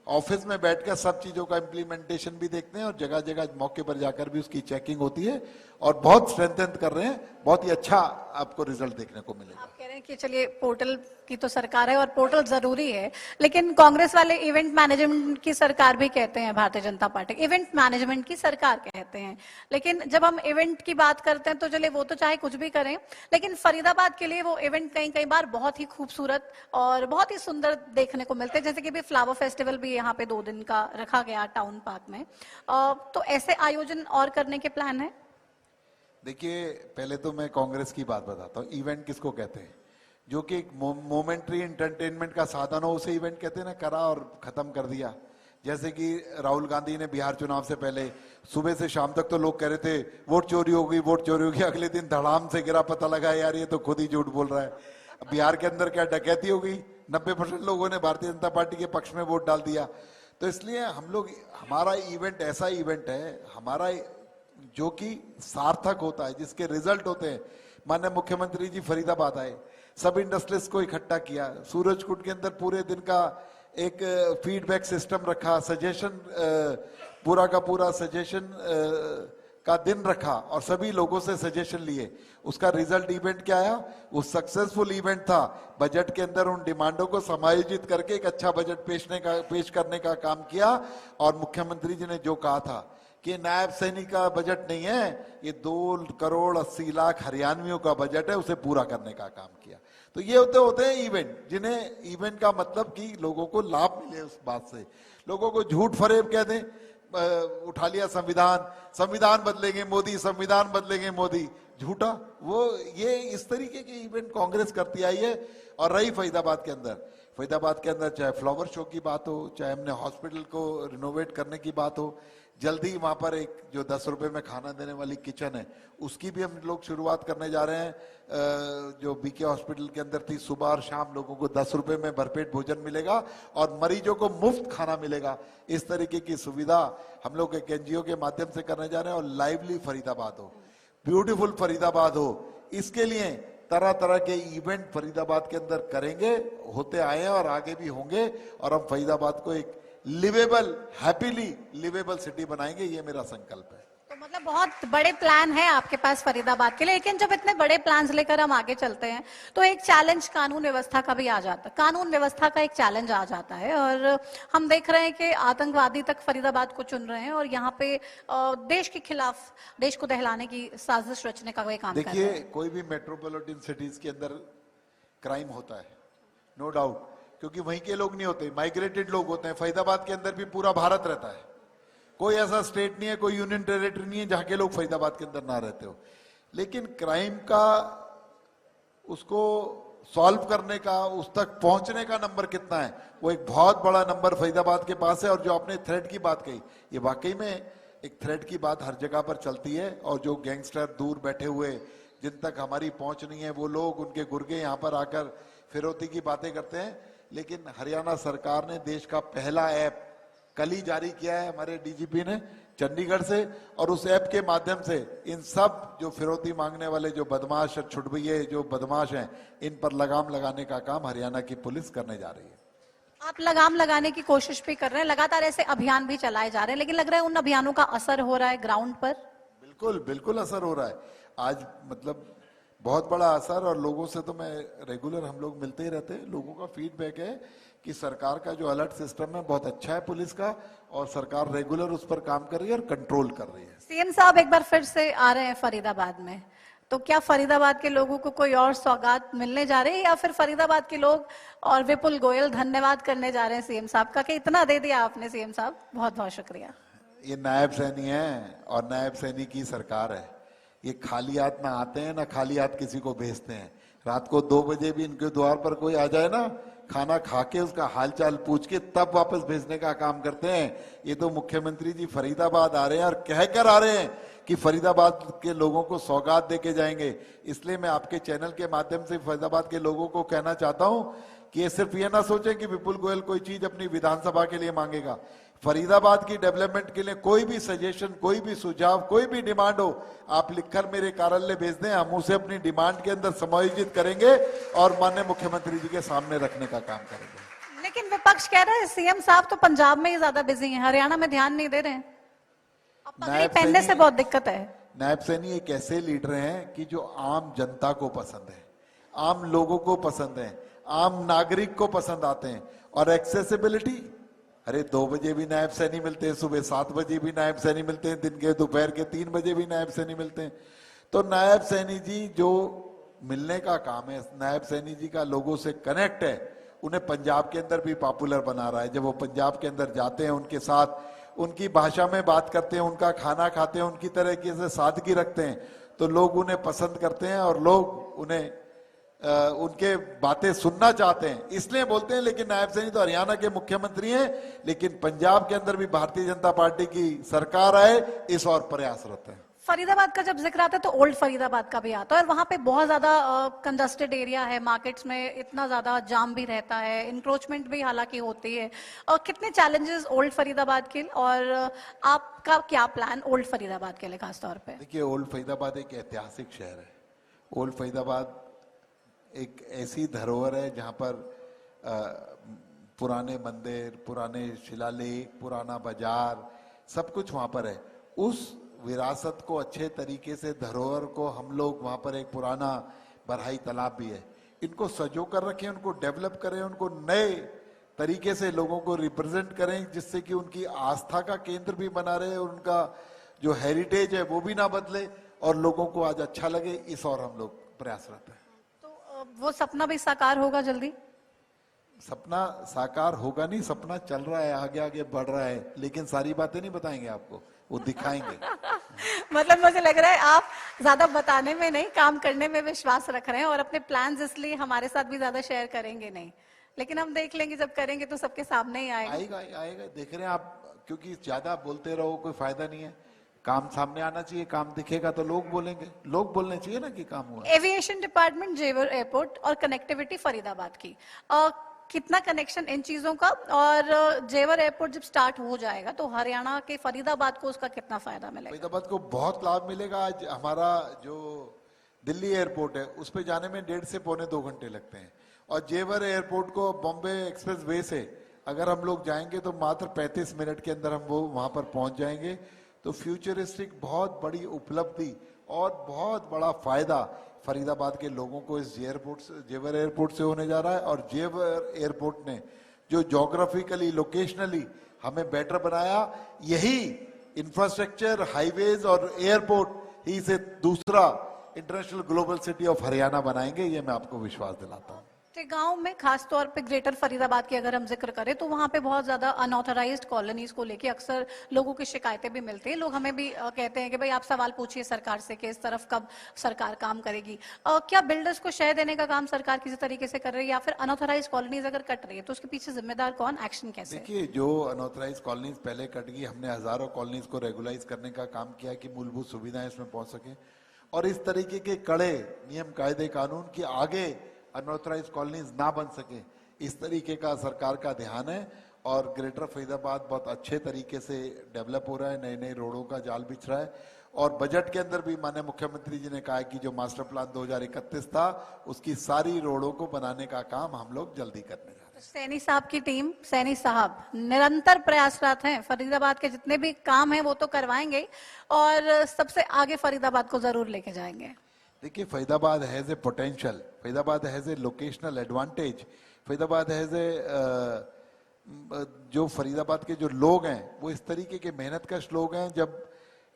Speaker 3: ऑफिस में बैठकर सब चीजों का इंप्लीमेंटेशन भी देखते हैं और जगह जगह मौके पर जाकर भी उसकी चेकिंग होती है और बहुत स्ट्रेंथन कर रहे हैं। बहुत ही अच्छा आपको रिजल्ट देखने को मिलेगा।
Speaker 2: आप कह रहे हैं कि चलिए पोर्टल की तो सरकार है और पोर्टल जरूरी है, लेकिन कांग्रेस वाले इवेंट मैनेजमेंट की सरकार भी कहते हैं, Bharatiya Janata party event management की सरकार कहते हैं। लेकिन जब हम इवेंट की बात करते हैं तो चलिए वो तो चाहे कुछ भी करें, लेकिन फरीदाबाद के लिए वो इवेंट कई बार बहुत ही खूबसूरत और बहुत ही सुंदर देखने को मिलते हैं। जैसे कि भी फ्लावर फेस्टिवल भी यहाँ पे 2 दिन का रखा गया टाउन पार्क में, तो ऐसे आयोजन और करने के प्लान है?
Speaker 3: देखिए, पहले तो मैं कांग्रेस की बात बताता हूँ। इवेंट किसको कहते हैं? जो कि एक मोमेंट्री एंटरटेनमेंट का साधन हो, उसे इवेंट कहते हैं ना। करा और खत्म कर दिया। जैसे कि राहुल गांधी ने बिहार चुनाव से पहले सुबह से शाम तक तो लोग कह रहे थे वोट चोरी हो गई, वोट चोरी हो गई। अगले दिन धड़ाम से गिरा, पता लगा यार ये तो खुद ही झूठ बोल रहा है। बिहार के अंदर क्या डकैती हो गई? 90% लोगों ने भारतीय जनता पार्टी के पक्ष में वोट डाल दिया। तो इसलिए हम लोग, हमारा इवेंट ऐसा इवेंट है हमारा जो कि सार्थक होता है, जिसके रिजल्ट होते हैं। माननीय मुख्यमंत्री जी फरीदाबाद आए, सब इंडस्ट्रियलिस्ट को इकट्ठा किया, सूरजकुंड के अंदर पूरे दिन का एक फीडबैक सिस्टम रखा, सजेशन, पूरा का पूरा सजेशन का दिन रखा और सभी लोगों से सजेशन लिए। उसका रिजल्ट इवेंट क्या आया? वो सक्सेसफुल इवेंट था। बजट के अंदर उन डिमांडों को समायोजित करके एक अच्छा बजट पेश करने का काम किया। और मुख्यमंत्री जी ने जो कहा था कि नायब सैनिक का बजट नहीं है, ये 2 करोड़ 80 लाख हरियाणवियों का बजट है, उसे पूरा करने का काम किया। तो ये होते हैं इवेंट, जिन्हें इवेंट का मतलब कि लोगों को लाभ मिले उस बात से। लोगों को झूठ फरेब कह दें, उठा लिया संविधान बदलेंगे मोदी, संविधान बदलेंगे मोदी, झूठा। वो ये इस तरीके के इवेंट कांग्रेस करती आई है। और रही फरीदाबाद के अंदर चाहे फ्लावर शो की बात हो, चाहे हमने हॉस्पिटल को रिनोवेट करने की बात हो, जल्दी वहां पर एक जो 10 रुपए में खाना देने वाली किचन है, उसकी भी हम लोग शुरुआत करने जा रहे हैं। जो बीके हॉस्पिटल के अंदर थी, सुबह और शाम लोगों को 10 रुपए में भरपेट भोजन मिलेगा और मरीजों को मुफ्त खाना मिलेगा। इस तरीके की सुविधा हम लोग एक NGO के माध्यम से करने जा रहे हैं। और लाइवली फरीदाबाद हो, ब्यूटीफुल फरीदाबाद हो, इसके लिए तरह तरह के इवेंट फरीदाबाद के अंदर करेंगे, होते आए हैं और आगे भी होंगे। और हम फरीदाबाद को एक लिवेबल, हैप्पीली लिवेबल सिटी बनाएंगे, ये मेरा संकल्प है।
Speaker 2: तो मतलब बहुत बड़े प्लान है आपके पास फरीदाबाद के लिए, लेकिन जब इतने बड़े प्लान्स लेकर हम आगे चलते हैं तो एक चैलेंज कानून व्यवस्था का भी आ जाता है, कानून व्यवस्था का एक चैलेंज आ जाता है। और हम देख रहे हैं कि आतंकवादी तक फरीदाबाद को चुन रहे हैं और यहाँ पे देश के खिलाफ, देश को दहलाने की साजिश रचने का वे काम कर रहे
Speaker 3: देखिए,
Speaker 2: हैं।
Speaker 3: कोई भी मेट्रोपॉलिटन सिटीज के अंदर क्राइम होता है, नो डाउट, क्योंकि वहीं के लोग नहीं होते, माइग्रेटेड लोग होते हैं। फरीदाबाद के अंदर भी पूरा भारत रहता है, कोई ऐसा स्टेट नहीं है, कोई यूनियन टेरिटरी नहीं है जहां के लोग फरीदाबाद के अंदर ना रहते हो। लेकिन क्राइम का, उसको सॉल्व करने का, उस तक पहुंचने का नंबर कितना है, वो एक बहुत बड़ा नंबर फरीदाबाद के पास है। और जो आपने थ्रेट की बात कही, ये वाकई में एक थ्रेट की बात हर जगह पर चलती है। और जो गैंगस्टर दूर बैठे हुए, जिन तक हमारी पहुंच नहीं है, वो लोग, उनके गुर्गे यहाँ पर आकर फिरौती की बातें करते हैं। लेकिन हरियाणा सरकार ने देश का पहला ऐप कल ही जारी किया है हमारे डीजीपी ने चंडीगढ़ से, और उस ऐप के माध्यम से इन सब जो फिरौती मांगने वाले जो बदमाश और छुटभइये जो बदमाश हैं, इन पर लगाम लगाने का काम हरियाणा की पुलिस करने जा रही है।
Speaker 2: आप लगाम लगाने की कोशिश भी कर रहे हैं, लगातार ऐसे अभियान भी चलाए जा रहे हैं, लेकिन लग रहा है उन अभियानों का असर हो रहा है ग्राउंड पर।
Speaker 3: बिल्कुल बिल्कुल असर हो रहा है आज, मतलब बहुत बड़ा असर। और लोगों से तो मैं रेगुलर, हम लोग मिलते ही रहते हैं, लोगों का फीडबैक है कि सरकार का जो अलर्ट सिस्टम है बहुत अच्छा है पुलिस का, और सरकार रेगुलर उस पर काम कर रही है और कंट्रोल कर रही है।
Speaker 2: सीएम साहब एक बार फिर से आ रहे हैं फरीदाबाद में, तो क्या फरीदाबाद के लोगों को कोई और सौगात मिलने जा रही है, या फिर फरीदाबाद के लोग और विपुल गोयल धन्यवाद करने जा रहे हैं सीएम साहब का कि इतना दे दिया आपने सीएम साहब, बहुत बहुत शुक्रिया।
Speaker 3: ये नायब सैनी है और नायब सैनी की सरकार है। ये खाली हाथ ना आते हैं, ना खाली हाथ किसी को भेजते हैं। रात को 2 बजे भी इनके द्वार पर कोई आ जाए ना, खाना खा के उसका हालचाल पूछ के तब वापस भेजने का काम करते हैं। ये तो मुख्यमंत्री जी फरीदाबाद आ रहे हैं और कहकर आ रहे हैं कि फरीदाबाद के लोगों को सौगात देके जाएंगे। इसलिए मैं आपके चैनल के माध्यम से फरीदाबाद के लोगों को कहना चाहता हूं कि ये सिर्फ ये ना सोचें कि विपुल गोयल कोई चीज अपनी विधानसभा के लिए मांगेगा। फरीदाबाद की डेवलपमेंट के लिए कोई भी सजेशन, कोई भी सुझाव, कोई भी डिमांड हो, आप लिखकर मेरे कार्यालय भेज दें, हम उसे अपनी डिमांड के अंदर समायोजित करेंगे और माननीय मुख्यमंत्री जी के सामने रखने का काम करेंगे।
Speaker 2: लेकिन विपक्ष कह रहा है सीएम साहब तो पंजाब में ही ज्यादा बिजी हैं, हरियाणा में ध्यान नहीं दे रहे हैं। अब पगड़ी पहनने से बहुत दिक्कत है।
Speaker 3: नायब सैनी एक ऐसे लीडर हैं कि जो आम जनता को पसंद है, आम लोगों को पसंद है, आम नागरिक को पसंद आते हैं। और एक्सेसिबिलिटी, अरे 2 बजे भी नायब सैनी मिलते हैं, सुबह 7 बजे भी नायब सैनी मिलते हैं, दिन के दोपहर के 3 बजे भी नायब सैनी मिलते हैं। तो नायब सैनी जी जो मिलने का काम है, नायब सैनी जी का लोगों से कनेक्ट है, उन्हें पंजाब के अंदर भी पॉपुलर बना रहा है। जब वो पंजाब के अंदर जाते हैं, उनके साथ उनकी भाषा में बात करते हैं, उनका खाना खाते हैं, उनकी तरीके से सादगी रखते हैं, तो लोग उन्हें पसंद करते हैं और लोग उन्हें उनके बातें सुनना चाहते हैं, इसलिए बोलते हैं। लेकिन नायब सैनी तो हरियाणा के मुख्यमंत्री हैं, लेकिन पंजाब के अंदर भी भारतीय जनता पार्टी की सरकार आए, इस और प्रयासरत है।
Speaker 2: फरीदाबाद का जब जिक्र आता है तो ओल्ड फरीदाबाद का भी आता है, और वहां पे बहुत ज्यादा कंजस्टेड एरिया है, मार्केट्स में इतना ज्यादा जाम भी रहता है, इंक्रोचमेंट भी हालांकि होती है। और कितने चैलेंजेस ओल्ड फरीदाबाद के, और आपका क्या प्लान ओल्ड फरीदाबाद के लिए खासतौर पे?
Speaker 3: देखिए, ओल्ड फरीदाबाद एक ऐतिहासिक शहर है। ओल्ड फरीदाबाद एक ऐसी धरोहर है जहां पर पुराने मंदिर, पुराने शिलालेख, पुराना बाजार, सब कुछ वहां पर है। उस विरासत को अच्छे तरीके से, धरोहर को हम लोग, वहां पर एक पुराना बरहाई तालाब भी है, इनको सजो कर रखें, उनको डेवलप करें, उनको नए तरीके से लोगों को रिप्रेजेंट करें, जिससे कि उनकी आस्था का केंद्र भी बना रहे और उनका जो हेरिटेज है वो भी ना बदले और लोगों को आज अच्छा लगे, इस और हम लोग प्रयासरत हैं।
Speaker 2: तो वो सपना भी साकार होगा जल्दी?
Speaker 3: सपना साकार होगा नहीं, सपना चल रहा है, आगे आगे बढ़ रहा है, लेकिन सारी बातें नहीं बताएंगे आपको, वो दिखाएंगे।
Speaker 2: मतलब मुझे लग रहा है आप ज्यादा बताने में नहीं, काम करने में विश्वास रख रहे हैं, और अपने प्लान्स इसलिए हमारे साथ भी ज्यादा शेयर करेंगे नहीं, लेकिन हम देख लेंगे, जब करेंगे तो सबके सामने ही आएगा।
Speaker 3: आएगा देख रहे हैं आप, क्योंकि ज्यादा बोलते रहो कोई फायदा नहीं है, काम सामने आना चाहिए, काम दिखेगा तो लोग बोलेंगे, लोग बोलने चाहिए ना कि काम हुआ।
Speaker 2: एविएशन डिपार्टमेंट, जेवर एयरपोर्ट और कनेक्टिविटी फरीदाबाद की, कितना कनेक्शन इन चीजों का, और जेवर एयरपोर्ट जब स्टार्ट हो जाएगा तो हरियाणा के फरीदाबाद को उसका कितना फायदा मिलेगा?
Speaker 3: फरीदाबाद को बहुत लाभ मिलेगा। आज हमारा जो दिल्ली एयरपोर्ट है उस पे जाने में 1.5 से पौने 2 घंटे लगते हैं, और जेवर एयरपोर्ट को बॉम्बे एक्सप्रेस वे से अगर हम लोग जाएंगे तो मात्र 35 मिनट के अंदर हम वो वहां पर पहुंच जाएंगे। तो फ्यूचरिस्टिक बहुत बड़ी उपलब्धि और बहुत बड़ा फायदा फरीदाबाद के लोगों को इस जेवर एयरपोर्ट से होने जा रहा है। और जेवर एयरपोर्ट ने जो ज्योग्राफिकली लोकेशनली हमें बेटर बनाया, यही इंफ्रास्ट्रक्चर, हाईवेज और एयरपोर्ट ही से दूसरा international global city of Haryana बनाएंगे, ये मैं आपको विश्वास दिलाता हूँ।
Speaker 2: गांव में खासतौर पे ग्रेटर फरीदाबाद की अगर हम जिक्र करें तो वहां पे बहुत ज्यादा अनऑथराइज्ड कॉलोनीज को लेके अक्सर लोगों की शिकायतें भी मिलती हैं। लोग हमें भी कहते हैं कि भाई आप सवाल पूछिए सरकार से कि इस तरफ कब सरकार काम करेगी। क्या बिल्डर्स को शय देने का काम सरकार किसी तरीके से कर रही है, या फिर अनऑथराइज्ड कॉलोनीज अगर कट रही है तो उसके पीछे जिम्मेदार कौन, एक्शन कैसे?
Speaker 3: देखिए, जो अनऑथराइज कॉलोनीज पहले कट गई, हमने हजारों कॉलोनीज को रेगुलाइज करने का काम किया कि मूलभूत सुविधाएं इसमें पहुंच सके, और इस तरीके के कड़े नियम कायदे कानून की आगे अनऑथराइज कॉलोनीज ना बन सके, इस तरीके का सरकार का ध्यान है। और ग्रेटर फरीदाबाद बहुत अच्छे तरीके से डेवलप हो रहा है, नए नए रोडों का जाल बिछ रहा है। और बजट के अंदर भी माननीय मुख्यमंत्री जी ने कहा है कि जो मास्टर प्लान 2031 था उसकी सारी रोडों को बनाने का काम हम लोग जल्दी करने जा रहे हैं।
Speaker 2: सैनी साहब की टीम, सैनी साहब निरंतर प्रयासरत हैं, फरीदाबाद के जितने भी काम हैं वो तो करवाएंगे और सबसे आगे फरीदाबाद को जरूर लेके जाएंगे।
Speaker 3: देखिए, Faridabad has a potential, Faridabad has a locational advantage, Faridabad has a जो फरीदाबाद के जो लोग हैं वो इस तरीके के मेहनतकश लोग हैं। जब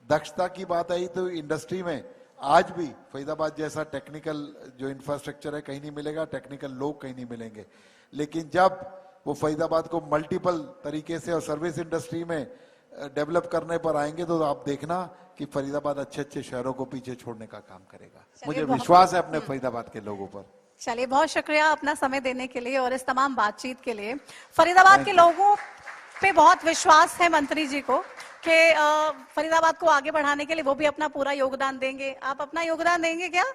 Speaker 3: दक्षता की बात आई तो इंडस्ट्री में आज भी फरीदाबाद जैसा टेक्निकल जो इंफ्रास्ट्रक्चर है कहीं नहीं मिलेगा, टेक्निकल लोग कहीं नहीं मिलेंगे। लेकिन जब वो फरीदाबाद को मल्टीपल तरीके से और सर्विस इंडस्ट्री में डेवलप करने पर आएंगे तो आप देखना कि फरीदाबाद अच्छे अच्छे शहरों को पीछे छोड़ने का काम करेगा। मुझे विश्वास है अपने फरीदाबाद के लोगों पर।
Speaker 2: चलिए, बहुत शुक्रिया अपना समय देने के लिए और इस तमाम बातचीत के लिए। फरीदाबाद के लोगों पे बहुत विश्वास है मंत्री जी को कि फरीदाबाद को आगे बढ़ाने के लिए वो भी अपना पूरा योगदान देंगे। आप अपना योगदान देंगे क्या?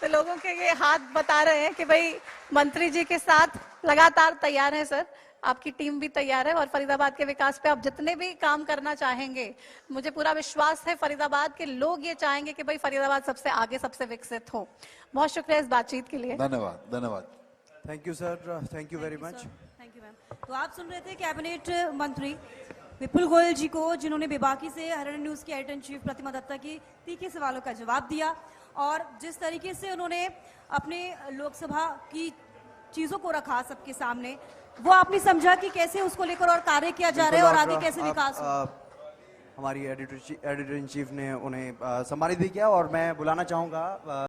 Speaker 2: तो लोगों के ये हाथ बता रहे हैं कि भाई मंत्री जी के साथ लगातार तैयार है सर, आपकी टीम भी तैयार है और फरीदाबाद के विकास पे आप जितने भी काम करना चाहेंगे, मुझे पूरा विश्वास है फरीदाबाद के लोग ये चाहेंगे कि भाई फरीदाबाद सबसे आगे, सबसे विकसित हो। बहुत शुक्रिया इस बातचीत के लिए।
Speaker 3: धन्यवाद, धन्यवाद।
Speaker 1: Thank you sir, thank you very much.
Speaker 4: Thank you ma'am. तो आप सुन रहे थे कैबिनेट मंत्री विपुल गोयल जी को, जिन्होंने बेबाकी से हरियाणा न्यूज की editor in chief Pratima Dutta की तीखे सवालों का जवाब दिया और जिस तरीके से उन्होंने अपने लोकसभा की चीजों को रखा सबके सामने, वो आपने समझा कि कैसे उसको लेकर और कार्य किया जा रहा है और आगे कैसे विकास हो।
Speaker 1: हमारी एडिटर इन चीफ ने उन्हें सम्मानित भी किया और मैं बुलाना चाहूंगा